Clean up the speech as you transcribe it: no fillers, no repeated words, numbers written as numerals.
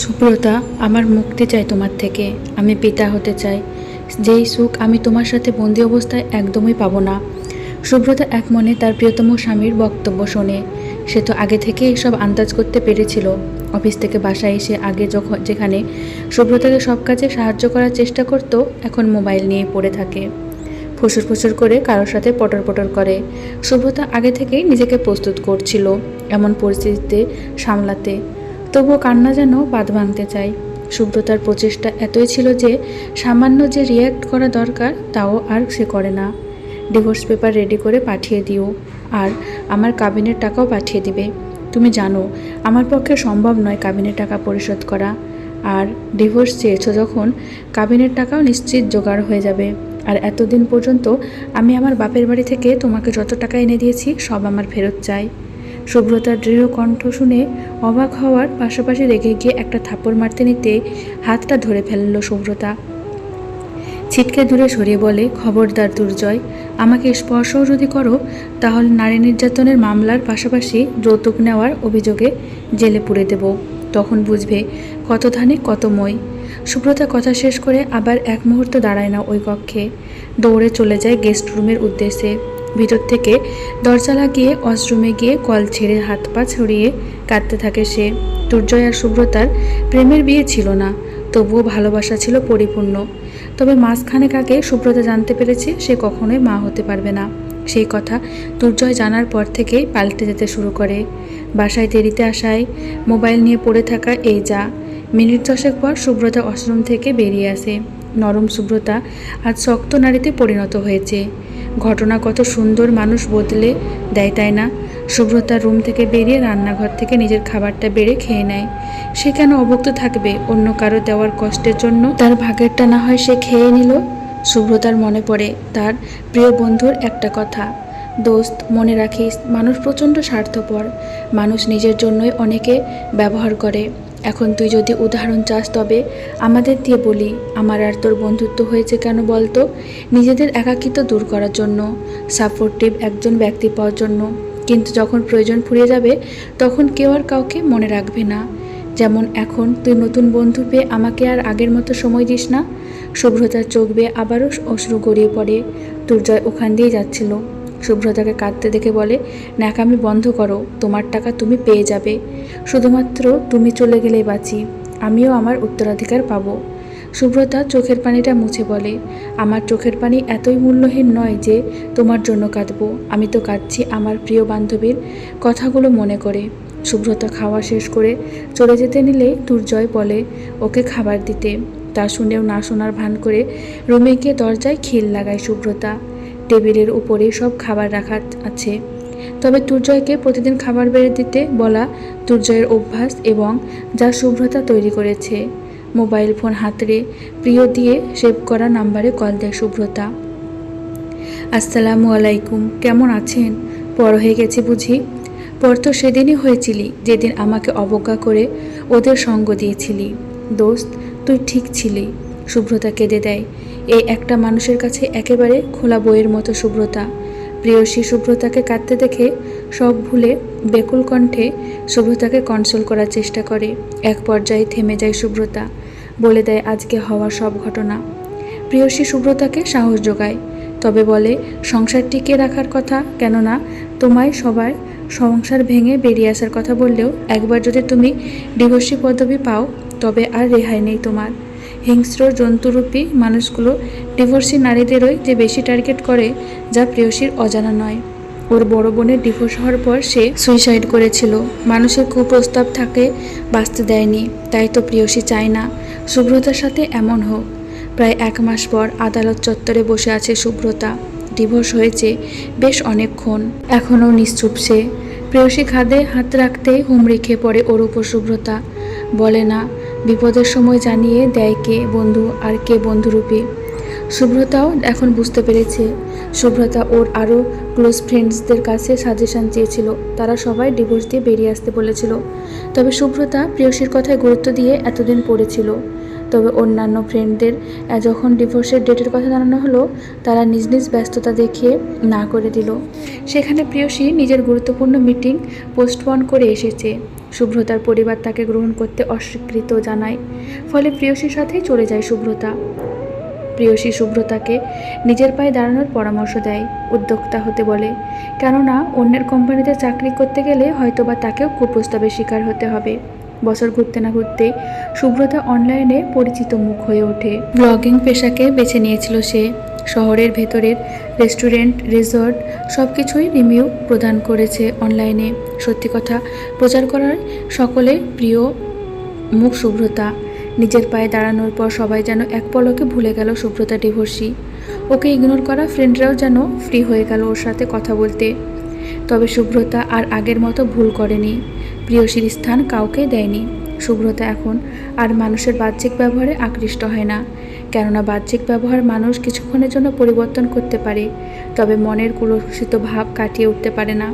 সুব্রতা, আমার মুক্তি চাই তোমার থেকে। আমি পিতা হতে চাই, যেই সুখ আমি তোমার সাথে বন্দি অবস্থায় একদমই পাবো না। সুব্রতা এক মনে তার প্রিয়তম স্বামীর বক্তব্য শোনে। সে তো আগে থেকে এসব আন্দাজ করতে পেরেছিল। অফিস থেকে বাসায় এসে আগে যেখানে সুব্রতাকে সব কাজে সাহায্য করার চেষ্টা করত, এখন মোবাইল নিয়ে পড়ে থাকে, ফুসুর ফুসুর করে কারোর সাথে পটর পটর করে। সুব্রতা আগে থেকেই নিজেকে প্রস্তুত করছিল এমন পরিস্থিতিতে সামলাতে, তবুও কান্না যেন বাঁধ ভাঙতে চায়। সুব্রতার প্রচেষ্টা এতই ছিল যে সামান্য যে রিয়্যাক্ট করা দরকার তাও আর সে করে না। ডিভোর্স পেপার রেডি করে পাঠিয়ে দিও, আর আমার কাবিনের টাকাও পাঠিয়ে দিবে। তুমি জানো আমার পক্ষে সম্ভব নয় কাবিনের টাকা পরিশোধ করা, আর ডিভোর্স চেয়েছো যখন কাবিনের টাকাও নিশ্চিত জোগাড় হয়ে যাবে। আর এতদিন পর্যন্ত আমি আমার বাপের বাড়ি থেকে তোমাকে যত টাকা এনে দিয়েছি সব আমার ফেরত চাই। সুব্রতার দৃঢ় কণ্ঠ শুনে অবাক হওয়ার পাশাপাশি রেগে গিয়ে একটা থাপ্পড় মারতে নিতে হাতটা ধরে ফেলল সুব্রতা। ছিটকে দূরে সরিয়ে বলে, খবরদার দুর্জয়, আমাকে স্পর্শও যদি করো তাহলে নারী নির্যাতনের মামলার পাশাপাশি যৌতুক নেওয়ার অভিযোগে জেলে পুরে দেব। তখন বুঝবে কত ধানে কত মই। সুব্রতা কথা শেষ করে আবার এক মুহূর্ত দাঁড়ায় না ওই কক্ষে, দৌড়ে চলে যায় গেস্ট রুমের উদ্দেশ্যে। ভিতর থেকে দরজা লাগিয়ে ওয়াশরুমে গিয়ে কল ছেড়ে হাত পা ছড়িয়ে কাঁদতে থাকে সে। দুর্জয় আর সুব্রতার প্রেমের বিয়ে ছিল না, তবুও ভালোবাসা ছিল পরিপূর্ণ। তবে মাসখানেক আগে সুব্রতা জানতে পেরেছে সে কখনোই মা হতে পারবে না। সেই কথা দুর্জয় জানার পর থেকেই পাল্টে যেতে শুরু করে। বাসায় দেরিতে আসায় মোবাইল নিয়ে পড়ে থাকা এই যা। মিনিট 10 পর সুব্রতা ওয়াশরুম থেকে বেরিয়ে আসে। নরম সুব্রতা আজ শক্ত নারীতে পরিণত হয়েছে। ঘটনা কত সুন্দর মানুষ বদলে দেয়, তাই না? সুব্রতা রুম থেকে বেরিয়ে রান্নাঘর থেকে নিজের খাবারটা বেড়ে খেয়ে নেয়। সে কেন অভুক্ত থাকবে অন্য কারো দেওয়ার কষ্টের জন্য? তার ভাগেরটা না হয় সে খেয়ে নিল। সুব্রতার মনে পড়ে তার প্রিয় বন্ধুর একটা কথা, দোস্ত মনে রাখিস, মানুষ প্রচণ্ড স্বার্থপর। মানুষ নিজের জন্যই অনেকে ব্যবহার করে। এখন তুই যদি উদাহরণ চাস তবে আমাদের দিয়ে বলি, আমার আর তোর বন্ধুত্ব হয়েছে কেন বলতো? নিজেদের একাকিত্ব দূর করার জন্য, সাপোর্টিভ একজন ব্যক্তি পাওয়ার জন্য। কিন্তু যখন প্রয়োজন ফুরিয়ে যাবে তখন কেউ আর কাউকে মনে রাখবে না। যেমন এখন তুই নতুন বন্ধু পেয়ে আমাকে আর আগের মতো সময় দিস না। শুভ্রতার চোখ বেয়ে আবারও অশ্রু গড়িয়ে পড়ে। দুর্জয় ওখান দিয়ে যাচ্ছিল। শুভ্রতাকে কাঁদতে দেখে বলে, ন্যাকামি বন্ধ করো, তোমার টাকা তুমি পেয়ে যাবে। শুধুমাত্র তুমি চলে গেলেই বাঁচি, আমিও আমার উত্তরাধিকার পাবো। শুভ্রতা চোখের পানিটা মুছে বলে, আমার চোখের পানি এতই মূল্যহীন নয় যে তোমার জন্য কাঁদবো। আমি তো কাঁদছি আমার প্রিয় বান্ধবীর কথাগুলো মনে করে। শুভ্রতা খাওয়া শেষ করে চলে যেতে নিলেই দুর্জয় বলে ওকে খাবার দিতে। তা শুনেও না শোনার ভান করে রুমে গিয়ে দরজায় খিল লাগায় শুভ্রতা। টেবিলের উপরে সব খাবার রাখা আছে, তবে দুর্জয়কে প্রতিদিন খাবার বেড়ে দিতে বলা দুর্জয়ের অভ্যাস এবং যা শুভ্রতা তৈরি করেছে। মোবাইল ফোন হাতড়ে প্রিয় দিয়ে সেভ করা নাম্বারে কল দেয় শুভ্রতা। আসসালামু আলাইকুম, কেমন আছেন? পর হয়ে গেছে বুঝি? পর তো সেদিনই হয়েছিলি যেদিন আমাকে অবজ্ঞা করে ওদের সঙ্গ দিয়েছিলি। দোস্ত, তুই ঠিক ছিলি। শুভ্রতা কেঁদে দেয়। এই একটা মানুষের কাছে একেবারে খোলা বইয়ের মতো শুভ্রতা। প্রেয়সী শুভ্রতাকে কাঁদতে দেখে সব ভুলে বেকুল কণ্ঠে শুভ্রতাকে কনসোল করার চেষ্টা করে। এক পর্যায়ে থেমে যায় শুভ্রতা, বলে দেয় আজকে হওয়া সব ঘটনা। প্রেয়সী শুভ্রতাকে সাহস যোগায়, তবে বলে সংসার টিকিয়ে রাখার কথা, কেননা তোমায় সবার সংসার ভেঙে বেরিয়ে আসার কথা বললেও একবার যদি তুমি ডিভোর্সি পদবি পাও তবে আর রেহাই নেই তোমার। হিংস্র জন্তুরূপী মানুষগুলো ডিভোর্সি নারীদেরই যে বেশি টার্গেট করে, যা প্রেয়সীর অজানা নয়। ওর বড় বোনের ডিভোর্স হওয়ার পর সে সুইসাইড করেছিল। মানুষের কুপ্রস্তাব থাকে বাঁচতে দেয়নি, তাই তো প্রেয়সী চায় না শুভ্রতার সাথে এমন হোক। প্রায় 1 মাস পর আদালত চত্বরে বসে আছে শুভ্রতা। ডিভোর্স হয়েছে বেশ অনেকক্ষণ, এখনও নিশ্চুপ সে। প্রেয়সী খাদে হাত রাখতেই হুমড়ি খেয়ে পড়ে ওর উপর শুভ্রতা। বলে না, বিপদের সময় জানিয়ে দেয় কে বন্ধু আর কে বন্ধুরূপী। শুভ্রতাও এখন বুঝতে পেরেছে। শুভ্রতা ওর আরও ক্লোজ ফ্রেন্ডসদের কাছে সাজেশন চেয়েছিল, তারা সবাই ডিভোর্স দিয়ে বেরিয়ে আসতে বলেছিল। তবে শুভ্রতা প্রেয়সীর কথায় গুরুত্ব দিয়ে এতদিন পড়েছিল। তবে অন্যান্য ফ্রেন্ডদের যখন ডিভোর্সের ডেটের কথা জানানো হলো, তারা নিজ নিজ ব্যস্ততা দেখিয়ে না করে দিল। সেখানে প্রেয়সী নিজের গুরুত্বপূর্ণ মিটিং পোস্টপোন করে এসেছে। শুভ্রতার পরিবার তাকে গ্রহণ করতে অস্বীকৃত জানায়, ফলে প্রেয়সীর সাথেই চলে যায় শুভ্রতা। প্রেয়সী শুভ্রতাকে নিজের পায়ে দাঁড়ানোর পরামর্শ দেয়, উদ্যোক্তা হতে বলে, কেননা অন্যের কোম্পানিতে চাকরি করতে গেলে হয়তোবা তাকেও কুপ্রস্তাবের শিকার হতে হবে। বছর ঘুরতে না ঘুরতেই শুভ্রতা অনলাইনে পরিচিত মুখ হয়ে ওঠে। ব্লগিং পেশাকে বেছে নিয়েছিল সে। শহরের ভেতরের রেস্টুরেন্ট, রিসর্ট সব কিছুই রিভিউ প্রদান করেছে অনলাইনে। সত্যি কথা প্রচার করার সকলের প্রিয় মুখ শুভ্রতা। নিজের পায়ে দাঁড়ানোর পর সবাই যেন এক পলকে ভুলে গেল শুভ্রতা ডিভোর্সি। ওকে ইগনোর করা ফ্রেন্ডরাও যেন ফ্রি হয়ে গেল ওর সাথে কথা বলতে। তবে শুভ্রতা আর আগের মতো ভুল করেনি, প্রেয়সীর স্থান কাউকে দেয়নি। শুভ্রতা এখন আর মানুষের বাহ্যিক ব্যবহারে আকৃষ্ট হয় না, কেননা বাহ্যিক ব্যবহার মানুষ কিছুক্ষণের জন্য পরিবর্তন করতে পারে, তবে মনের কুলসিত ভাব কাটিয়ে উঠতে পারে না।